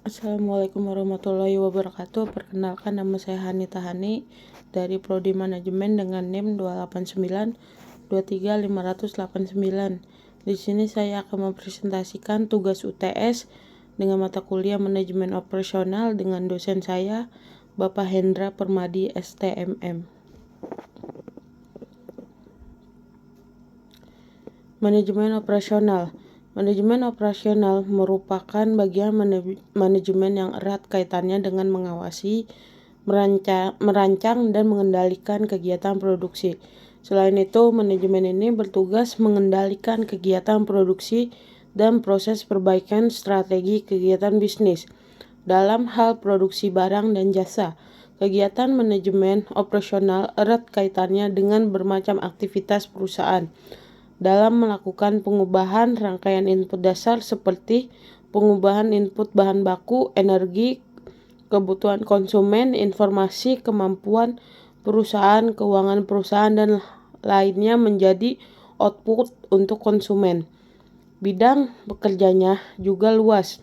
Assalamualaikum warahmatullahi wabarakatuh. Perkenalkan, nama saya Hanita Hani dari Prodi Manajemen dengan NIM 289-23589. Di sini saya akan mempresentasikan tugas UTS dengan mata kuliah Manajemen Operasional dengan dosen saya, Bapak Hendra Permadi STMM. Manajemen operasional. Manajemen operasional merupakan bagian manajemen yang erat kaitannya dengan mengawasi, merancang dan mengendalikan kegiatan produksi. Selain itu, manajemen ini bertugas mengendalikan kegiatan produksi dan proses perbaikan strategi kegiatan bisnis. Dalam hal produksi barang dan jasa, kegiatan manajemen operasional erat kaitannya dengan bermacam aktivitas perusahaan dalam melakukan pengubahan rangkaian input dasar seperti pengubahan input bahan baku, energi, kebutuhan konsumen, informasi, kemampuan perusahaan, keuangan perusahaan, dan lainnya menjadi output untuk konsumen. Bidang bekerjanya juga luas,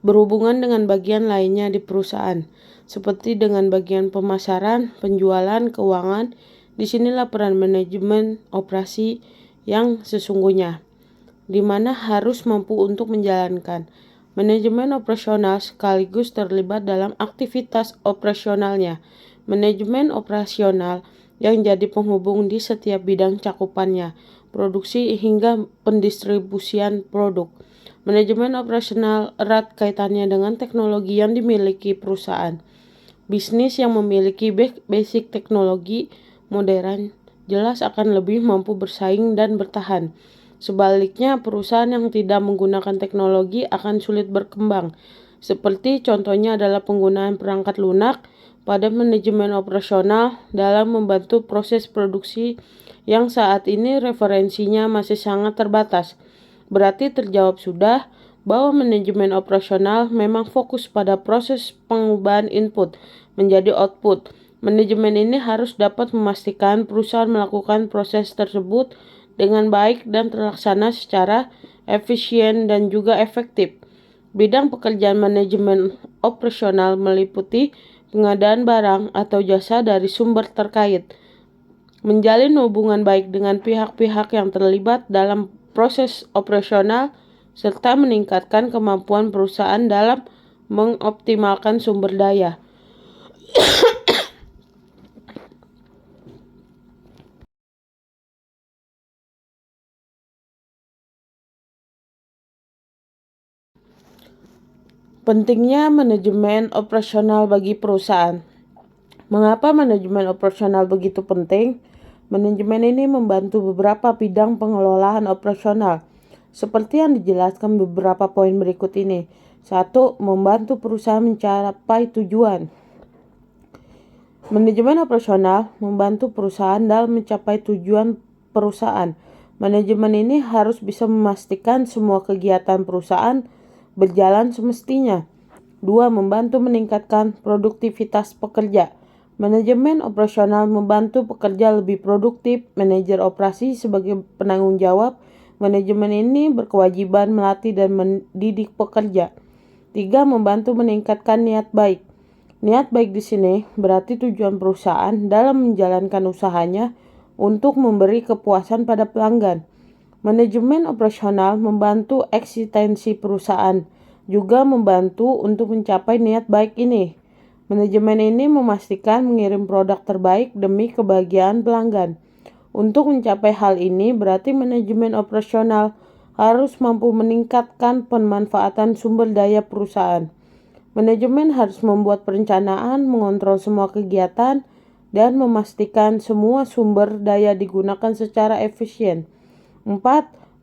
berhubungan dengan bagian lainnya di perusahaan, seperti dengan bagian pemasaran, penjualan, keuangan. Disinilah peran manajemen operasi yang sesungguhnya, di mana harus mampu untuk menjalankan. Manajemen operasional sekaligus terlibat dalam aktivitas operasionalnya. Manajemen operasional yang jadi penghubung di setiap bidang cakupannya, produksi hingga pendistribusian produk. Manajemen operasional erat kaitannya dengan teknologi yang dimiliki perusahaan. Bisnis yang memiliki basic teknologi modern jelas akan lebih mampu bersaing dan bertahan. Sebaliknya, perusahaan yang tidak menggunakan teknologi akan sulit berkembang. Seperti contohnya adalah penggunaan perangkat lunak pada manajemen operasional dalam membantu proses produksi yang saat ini referensinya masih sangat terbatas. Berarti terjawab sudah bahwa manajemen operasional memang fokus pada proses pengubahan input menjadi output. Manajemen ini harus dapat memastikan perusahaan melakukan proses tersebut dengan baik dan terlaksana secara efisien dan juga efektif. Bidang pekerjaan manajemen operasional meliputi pengadaan barang atau jasa dari sumber terkait, menjalin hubungan baik dengan pihak-pihak yang terlibat dalam proses operasional, serta meningkatkan kemampuan perusahaan dalam mengoptimalkan sumber daya. Pentingnya manajemen operasional bagi perusahaan. Mengapa manajemen operasional begitu penting? Manajemen ini membantu beberapa bidang pengelolaan operasional, seperti yang dijelaskan beberapa poin berikut ini. 1. Membantu perusahaan mencapai tujuan. Manajemen operasional membantu perusahaan dalam mencapai tujuan perusahaan. Manajemen ini harus bisa memastikan semua kegiatan perusahaan berjalan semestinya. 2. Membantu meningkatkan produktivitas pekerja. Manajemen operasional membantu pekerja lebih produktif. Manajer operasi sebagai penanggung jawab manajemen ini berkewajiban melatih dan mendidik pekerja. 3. Membantu meningkatkan niat baik. Niat baik di sini berarti tujuan perusahaan dalam menjalankan usahanya untuk memberi kepuasan pada pelanggan. Manajemen operasional membantu eksistensi perusahaan, juga membantu untuk mencapai niat baik ini. Manajemen ini memastikan mengirim produk terbaik demi kebahagiaan pelanggan. Untuk mencapai hal ini berarti manajemen operasional harus mampu meningkatkan pemanfaatan sumber daya perusahaan. Manajemen harus membuat perencanaan, mengontrol semua kegiatan, dan memastikan semua sumber daya digunakan secara efisien. 4.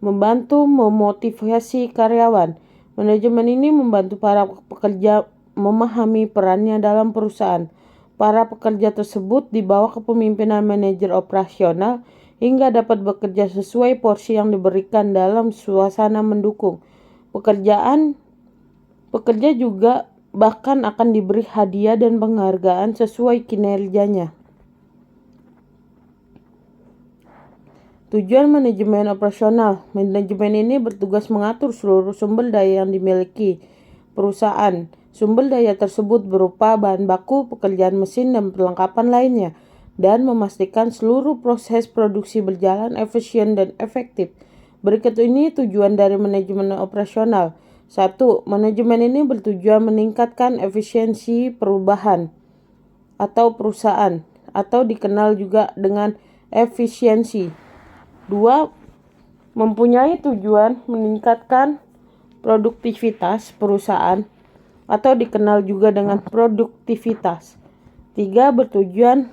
Membantu memotivasi karyawan. Manajemen ini membantu para pekerja memahami perannya dalam perusahaan. Para pekerja tersebut di bawah kepemimpinan manajer operasional hingga dapat bekerja sesuai porsi yang diberikan dalam suasana mendukung. Pekerja juga bahkan akan diberi hadiah dan penghargaan sesuai kinerjanya. Tujuan manajemen operasional. Manajemen ini bertugas mengatur seluruh sumber daya yang dimiliki perusahaan. Sumber daya tersebut berupa bahan baku, pekerjaan mesin, dan perlengkapan lainnya, dan memastikan seluruh proses produksi berjalan efisien dan efektif. Berikut ini tujuan dari manajemen operasional. 1. Manajemen ini bertujuan meningkatkan efisiensi perubahan atau perusahaan, atau dikenal juga dengan efisiensi. 2. Mempunyai tujuan meningkatkan produktivitas perusahaan, atau dikenal juga dengan produktivitas. 3. Bertujuan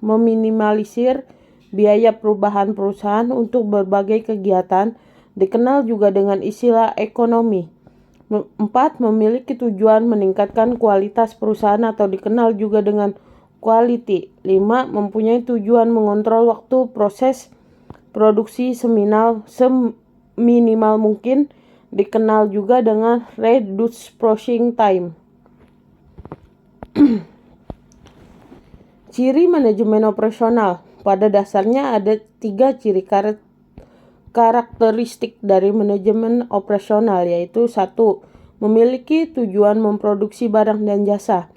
meminimalisir biaya perubahan perusahaan untuk berbagai kegiatan, dikenal juga dengan istilah ekonomi. 4. Memiliki tujuan meningkatkan kualitas perusahaan, atau dikenal juga dengan quality. 5. Mempunyai tujuan mengontrol waktu proses produksi seminimal mungkin, dikenal juga dengan reduce processing time. Ciri manajemen operasional. Pada dasarnya ada 3 ciri karakteristik dari manajemen operasional, yaitu 1. Memiliki tujuan memproduksi barang dan jasa.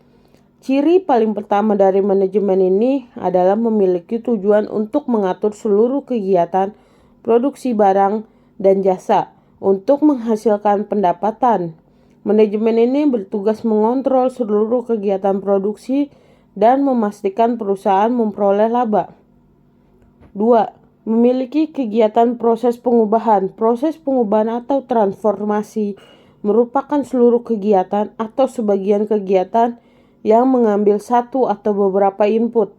Ciri paling pertama dari manajemen ini adalah memiliki tujuan untuk mengatur seluruh kegiatan produksi barang dan jasa untuk menghasilkan pendapatan. Manajemen ini bertugas mengontrol seluruh kegiatan produksi dan memastikan perusahaan memperoleh laba. 2. Memiliki kegiatan proses pengubahan. Proses pengubahan atau transformasi merupakan seluruh kegiatan atau sebagian kegiatan yang mengambil satu atau beberapa input,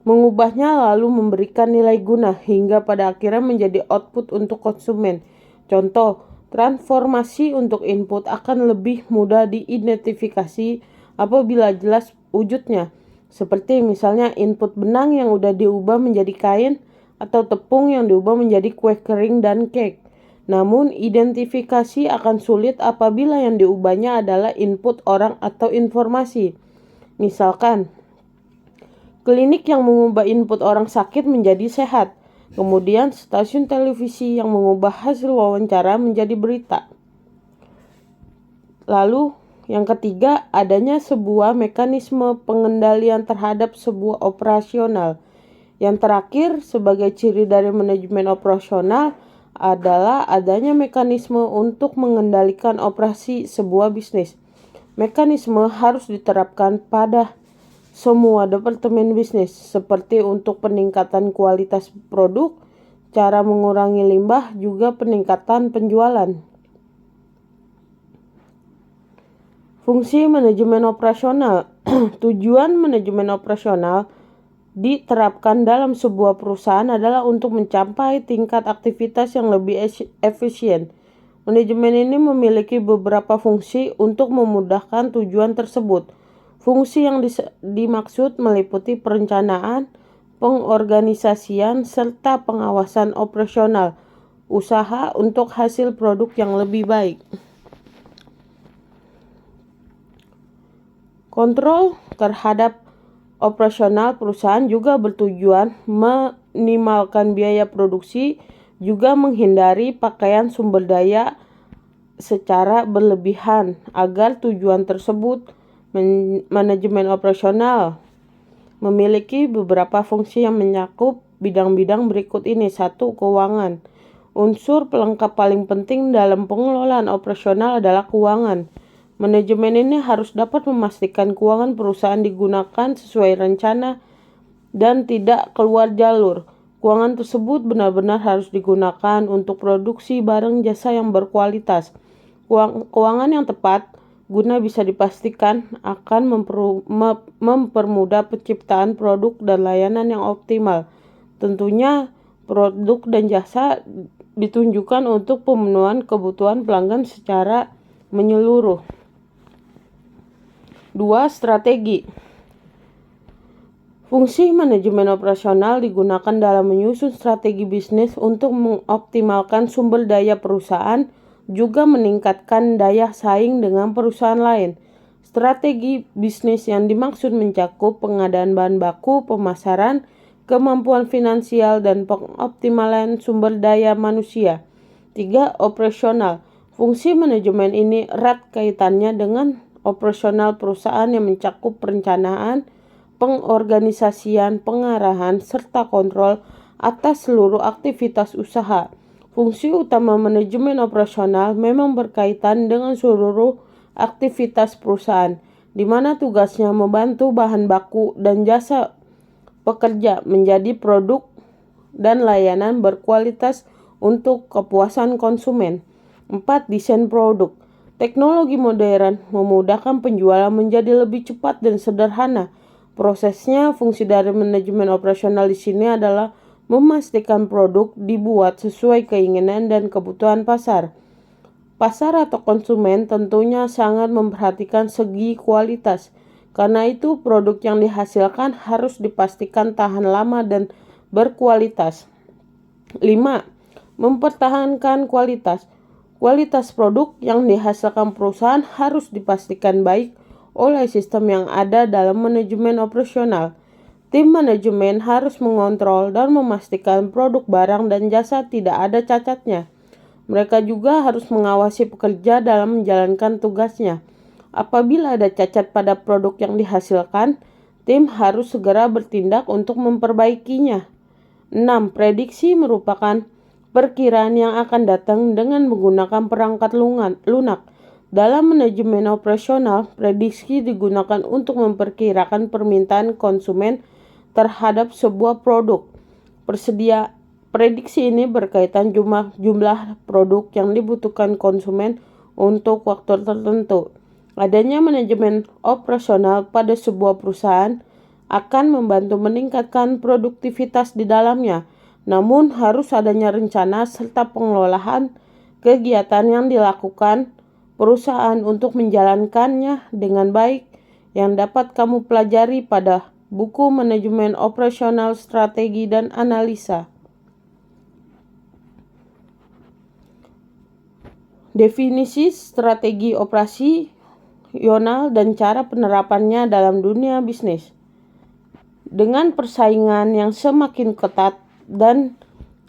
mengubahnya lalu memberikan nilai guna hingga pada akhirnya menjadi output untuk konsumen. Contoh, transformasi untuk input akan lebih mudah diidentifikasi apabila jelas wujudnya. Seperti misalnya input benang yang udah diubah menjadi kain, atau tepung yang diubah menjadi kue kering dan cake. Namun identifikasi akan sulit apabila yang diubahnya adalah input orang atau informasi. Misalkan, klinik yang mengubah input orang sakit menjadi sehat. Kemudian stasiun televisi yang mengubah hasil wawancara menjadi berita. Lalu yang ketiga, adanya sebuah mekanisme pengendalian terhadap sebuah operasional. Yang terakhir, sebagai ciri dari manajemen operasional adalah adanya mekanisme untuk mengendalikan operasi sebuah bisnis. Mekanisme harus diterapkan pada semua departemen bisnis, seperti untuk peningkatan kualitas produk, cara mengurangi limbah, juga peningkatan penjualan. Fungsi manajemen operasional. Tujuan manajemen operasional diterapkan dalam sebuah perusahaan adalah untuk mencapai tingkat aktivitas yang lebih efisien. Manajemen ini memiliki beberapa fungsi untuk memudahkan tujuan tersebut. Fungsi yang dimaksud meliputi perencanaan, pengorganisasian, serta pengawasan operasional usaha untuk hasil produk yang lebih baik. Kontrol terhadap operasional perusahaan juga bertujuan meminimalkan biaya produksi, juga menghindari pakaian sumber daya secara berlebihan. Agar tujuan tersebut, manajemen operasional memiliki beberapa fungsi yang mencakup bidang-bidang berikut ini. 1. Keuangan. Unsur pelengkap paling penting dalam pengelolaan operasional adalah keuangan. Manajemen ini harus dapat memastikan keuangan perusahaan digunakan sesuai rencana dan tidak keluar jalur. Keuangan tersebut benar-benar harus digunakan untuk produksi barang jasa yang berkualitas. Keuangan yang tepat guna bisa dipastikan akan mempermudah penciptaan produk dan layanan yang optimal. Tentunya produk dan jasa ditunjukkan untuk pemenuhan kebutuhan pelanggan secara menyeluruh. 2. Strategi. Fungsi manajemen operasional digunakan dalam menyusun strategi bisnis untuk mengoptimalkan sumber daya perusahaan, juga meningkatkan daya saing dengan perusahaan lain. Strategi bisnis yang dimaksud mencakup pengadaan bahan baku, pemasaran, kemampuan finansial, dan pengoptimalan sumber daya manusia. 3. Operasional. Fungsi manajemen ini erat kaitannya dengan operasional perusahaan yang mencakup perencanaan, pengorganisasian, pengarahan, serta kontrol atas seluruh aktivitas usaha. Fungsi utama manajemen operasional memang berkaitan dengan seluruh aktivitas perusahaan, di mana tugasnya membantu bahan baku dan jasa pekerja menjadi produk dan layanan berkualitas untuk kepuasan konsumen. 4. Desain produk. Teknologi modern memudahkan penjualan menjadi lebih cepat dan sederhana. Prosesnya, fungsi dari manajemen operasional di sini adalah memastikan produk dibuat sesuai keinginan dan kebutuhan pasar. Pasar atau konsumen tentunya sangat memperhatikan segi kualitas. Karena itu, produk yang dihasilkan harus dipastikan tahan lama dan berkualitas. 5. Mempertahankan kualitas. Kualitas produk yang dihasilkan perusahaan harus dipastikan baik oleh sistem yang ada dalam manajemen operasional. Tim manajemen harus mengontrol dan memastikan produk barang dan jasa tidak ada cacatnya. Mereka juga harus mengawasi pekerja dalam menjalankan tugasnya. Apabila ada cacat pada produk yang dihasilkan, tim harus segera bertindak untuk memperbaikinya. 6. Prediksi merupakan perkiraan yang akan datang dengan menggunakan perangkat lunak. Dalam manajemen operasional, prediksi digunakan untuk memperkirakan permintaan konsumen terhadap sebuah produk. Prediksi ini berkaitan jumlah produk yang dibutuhkan konsumen untuk waktu tertentu. Adanya manajemen operasional pada sebuah perusahaan akan membantu meningkatkan produktivitas di dalamnya. Namun harus adanya rencana serta pengelolaan kegiatan yang dilakukan perusahaan untuk menjalankannya dengan baik yang dapat kamu pelajari pada buku Manajemen Operasional Strategi dan Analisa. Definisi strategi operasional dan cara penerapannya dalam dunia bisnis. Dengan persaingan yang semakin ketat dan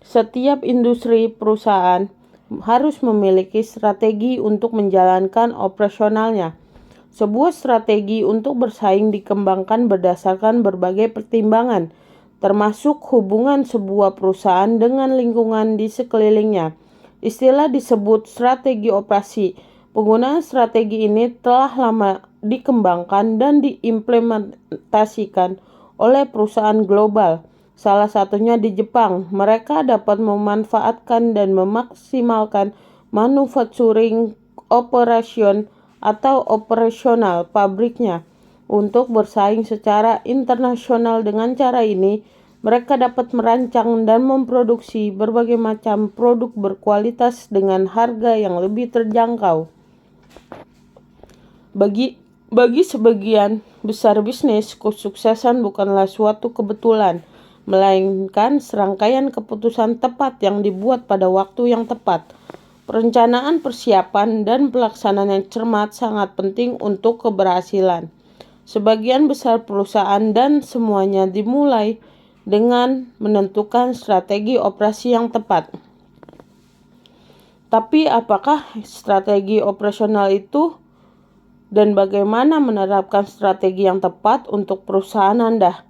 setiap industri perusahaan harus memiliki strategi untuk menjalankan operasionalnya. Sebuah strategi untuk bersaing dikembangkan berdasarkan berbagai pertimbangan, termasuk hubungan sebuah perusahaan dengan lingkungan di sekelilingnya. Istilah disebut strategi operasi. Penggunaan strategi ini telah lama dikembangkan dan diimplementasikan oleh perusahaan global. Salah satunya di Jepang. Mereka dapat memanfaatkan dan memaksimalkan manufacturing operation atau operasional pabriknya untuk bersaing secara internasional. Dengan cara ini, mereka dapat merancang dan memproduksi berbagai macam produk berkualitas dengan harga yang lebih terjangkau. Bagi sebagian besar bisnis, kesuksesan bukanlah suatu kebetulan, melainkan serangkaian keputusan tepat yang dibuat pada waktu yang tepat. Perencanaan, persiapan, dan pelaksanaan yang cermat sangat penting untuk keberhasilan. Sebagian besar perusahaan dan semuanya dimulai dengan menentukan strategi operasi yang tepat. Tapi apakah strategi operasional itu dan bagaimana menerapkan strategi yang tepat untuk perusahaan Anda?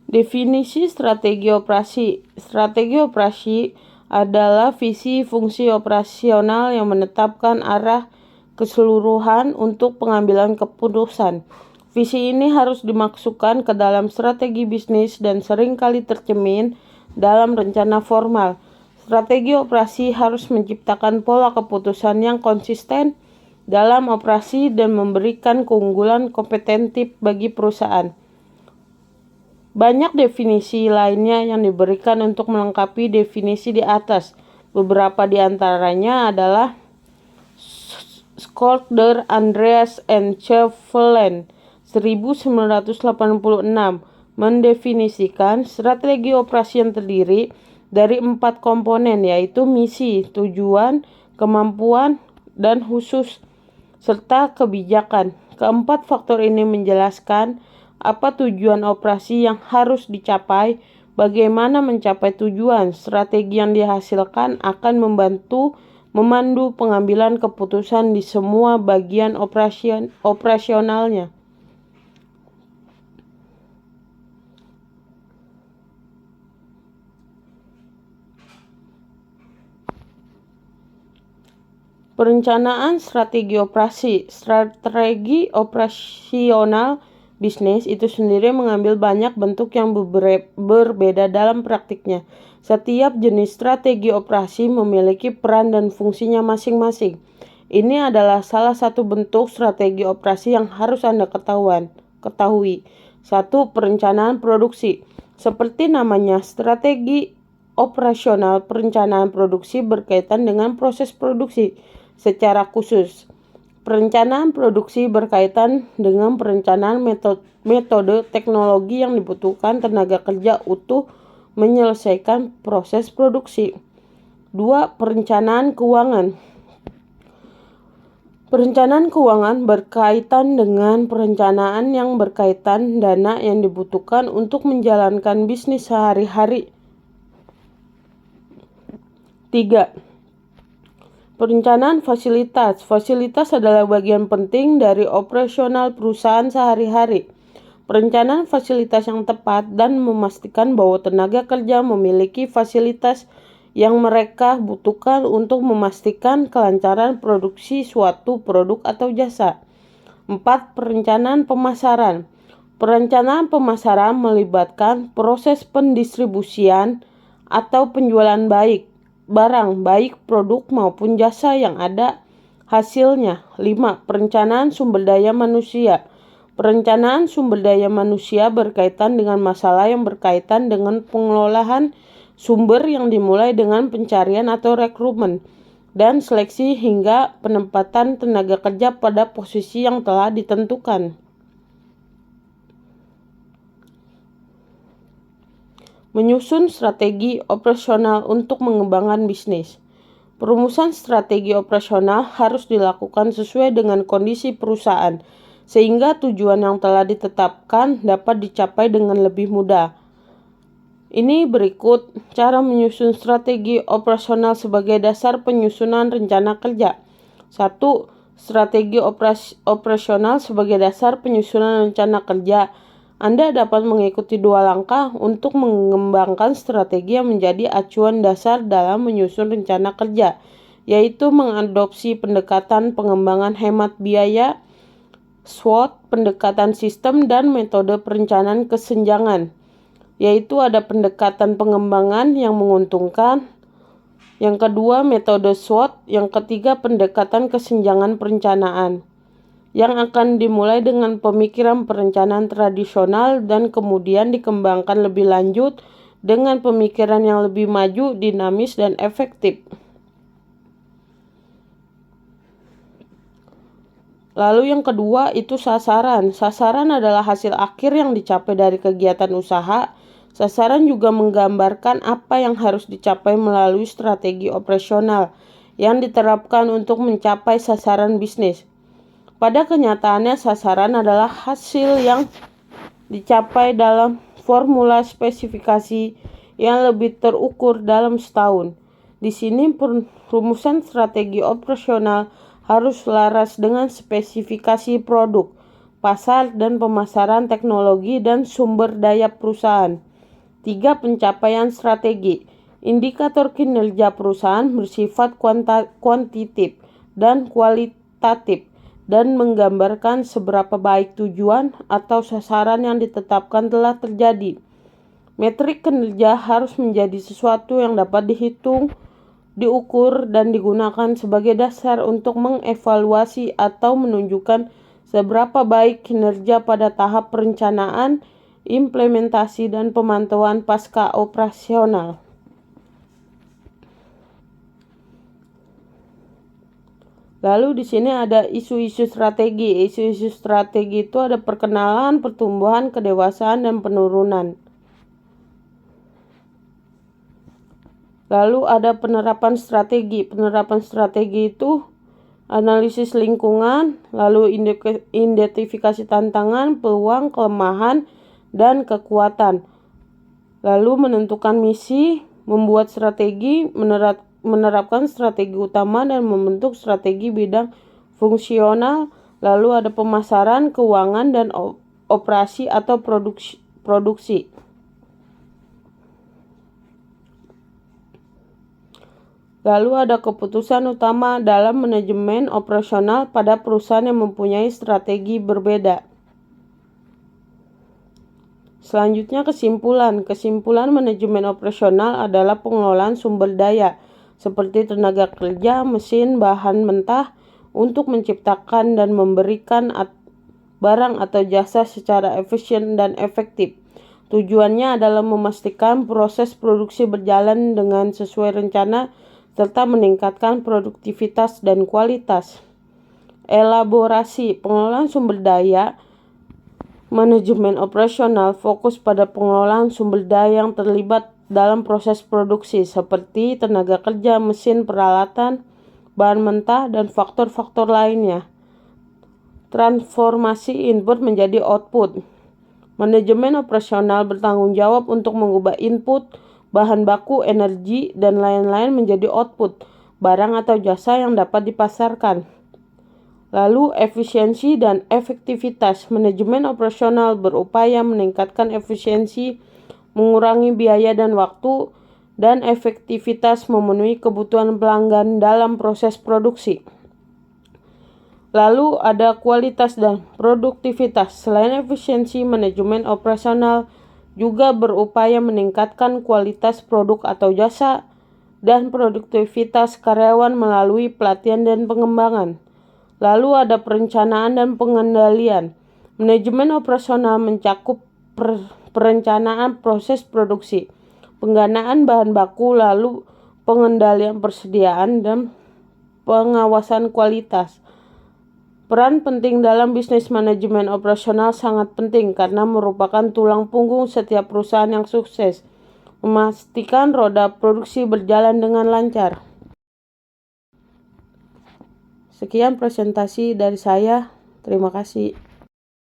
Definisi strategi operasi. Strategi operasi adalah visi fungsi operasional yang menetapkan arah keseluruhan untuk pengambilan keputusan. Visi ini harus dimasukkan ke dalam strategi bisnis dan seringkali tercermin dalam rencana formal. Strategi operasi harus menciptakan pola keputusan yang konsisten dalam operasi dan memberikan keunggulan kompetitif bagi perusahaan. Banyak definisi lainnya yang diberikan untuk melengkapi definisi di atas, Beberapa di antaranya adalah Skolder, Andreas, and Chevelen 1986 mendefinisikan strategi operasi yang terdiri dari 4 komponen, yaitu misi, tujuan, kemampuan, dan khusus, serta kebijakan. Keempat faktor ini menjelaskan apa tujuan operasi yang harus dicapai, bagaimana mencapai tujuan. Strategi yang dihasilkan akan memandu pengambilan keputusan di semua bagian operasionalnya. Perencanaan strategi operasi. Strategi operasional bisnis itu sendiri mengambil banyak bentuk yang berbeda dalam praktiknya. Setiap jenis strategi operasi memiliki peran dan fungsinya masing-masing. Ini adalah salah satu bentuk strategi operasi yang harus Anda ketahui. 1. Perencanaan produksi. Seperti namanya, strategi operasional perencanaan produksi berkaitan dengan proses produksi. Secara khusus, perencanaan produksi berkaitan dengan perencanaan metode teknologi yang dibutuhkan tenaga kerja utuh menyelesaikan proses produksi. 2. Perencanaan keuangan. Perencanaan keuangan berkaitan dengan perencanaan yang berkaitan dana yang dibutuhkan untuk menjalankan bisnis sehari-hari. 3. Perencanaan fasilitas. Fasilitas adalah bagian penting dari operasional perusahaan sehari-hari. Perencanaan fasilitas yang tepat dan memastikan bahwa tenaga kerja memiliki fasilitas yang mereka butuhkan untuk memastikan kelancaran produksi suatu produk atau jasa. 4. Perencanaan pemasaran. Perencanaan pemasaran melibatkan proses pendistribusian atau penjualan barang baik produk maupun jasa yang ada hasilnya. 5. Perencanaan sumber daya manusia. Perencanaan sumber daya manusia berkaitan dengan masalah yang berkaitan dengan pengelolaan sumber yang dimulai dengan pencarian atau rekrutmen dan seleksi hingga penempatan tenaga kerja pada posisi yang telah ditentukan. Menyusun strategi operasional untuk mengembangkan bisnis. Perumusan strategi operasional harus dilakukan sesuai dengan kondisi perusahaan, sehingga tujuan yang telah ditetapkan dapat dicapai dengan lebih mudah. Ini berikut cara menyusun strategi operasional sebagai dasar penyusunan rencana kerja. 1. Strategi operasional sebagai dasar penyusunan rencana kerja. Anda dapat mengikuti 2 langkah untuk mengembangkan strategi yang menjadi acuan dasar dalam menyusun rencana kerja, yaitu mengadopsi pendekatan pengembangan hemat biaya, SWOT, pendekatan sistem, dan metode perencanaan kesenjangan, yaitu ada pendekatan pengembangan yang menguntungkan, yang kedua metode SWOT, yang ketiga pendekatan kesenjangan perencanaan, yang akan dimulai dengan pemikiran perencanaan tradisional dan kemudian dikembangkan lebih lanjut dengan pemikiran yang lebih maju, dinamis, dan efektif. Lalu yang kedua itu sasaran. Sasaran adalah hasil akhir yang dicapai dari kegiatan usaha. Sasaran juga menggambarkan apa yang harus dicapai melalui strategi operasional yang diterapkan untuk mencapai sasaran bisnis. Pada kenyataannya, sasaran adalah hasil yang dicapai dalam formula spesifikasi yang lebih terukur dalam setahun. Di sini perumusan strategi operasional harus selaras dengan spesifikasi produk, pasar, dan pemasaran teknologi dan sumber daya perusahaan. 3. Pencapaian strategi. Indikator kinerja perusahaan bersifat kuantitatif dan kualitatif dan menggambarkan seberapa baik tujuan atau sasaran yang ditetapkan telah terjadi. Metrik kinerja harus menjadi sesuatu yang dapat dihitung, diukur, dan digunakan sebagai dasar untuk mengevaluasi atau menunjukkan seberapa baik kinerja pada tahap perencanaan, implementasi, dan pemantauan pasca operasional. Lalu di sini ada isu-isu strategi. Isu-isu strategi itu ada perkenalan, pertumbuhan, kedewasaan, dan penurunan. Lalu ada penerapan strategi. Penerapan strategi itu analisis lingkungan, lalu identifikasi tantangan, peluang, kelemahan, dan kekuatan. Lalu menentukan misi, membuat strategi, menerapkan strategi utama, dan membentuk strategi bidang fungsional. Lalu ada pemasaran, keuangan, dan operasi atau produksi. Lalu ada keputusan utama dalam manajemen operasional pada perusahaan yang mempunyai strategi berbeda. Selanjutnya kesimpulan. Kesimpulan manajemen operasional adalah pengelolaan sumber daya seperti tenaga kerja, mesin, bahan mentah untuk menciptakan dan memberikan barang atau jasa secara efisien dan efektif. Tujuannya adalah memastikan proses produksi berjalan dengan sesuai rencana serta meningkatkan produktivitas dan kualitas. Elaborasi. Pengelolaan sumber daya manajemen operasional fokus pada pengelolaan sumber daya yang terlibat dalam proses produksi seperti tenaga kerja, mesin, peralatan, bahan mentah, dan faktor-faktor lainnya. Transformasi input menjadi output. Manajemen operasional bertanggung jawab untuk mengubah input, bahan baku, energi, dan lain-lain menjadi output, barang atau jasa yang dapat dipasarkan. Lalu efisiensi dan efektivitas. Manajemen operasional berupaya meningkatkan efisiensi, mengurangi biaya dan waktu, dan efektivitas memenuhi kebutuhan pelanggan dalam proses produksi. Lalu ada kualitas dan produktivitas. Selain efisiensi, manajemen operasional juga berupaya meningkatkan kualitas produk atau jasa dan produktivitas karyawan melalui pelatihan dan pengembangan. Lalu ada perencanaan dan pengendalian. Manajemen operasional mencakup perencanaan proses produksi, penggunaan bahan baku, lalu pengendalian persediaan dan pengawasan kualitas. Peran penting dalam bisnis manajemen operasional sangat penting karena merupakan tulang punggung setiap perusahaan yang sukses, memastikan roda produksi berjalan dengan lancar. Sekian presentasi dari saya. Terima kasih.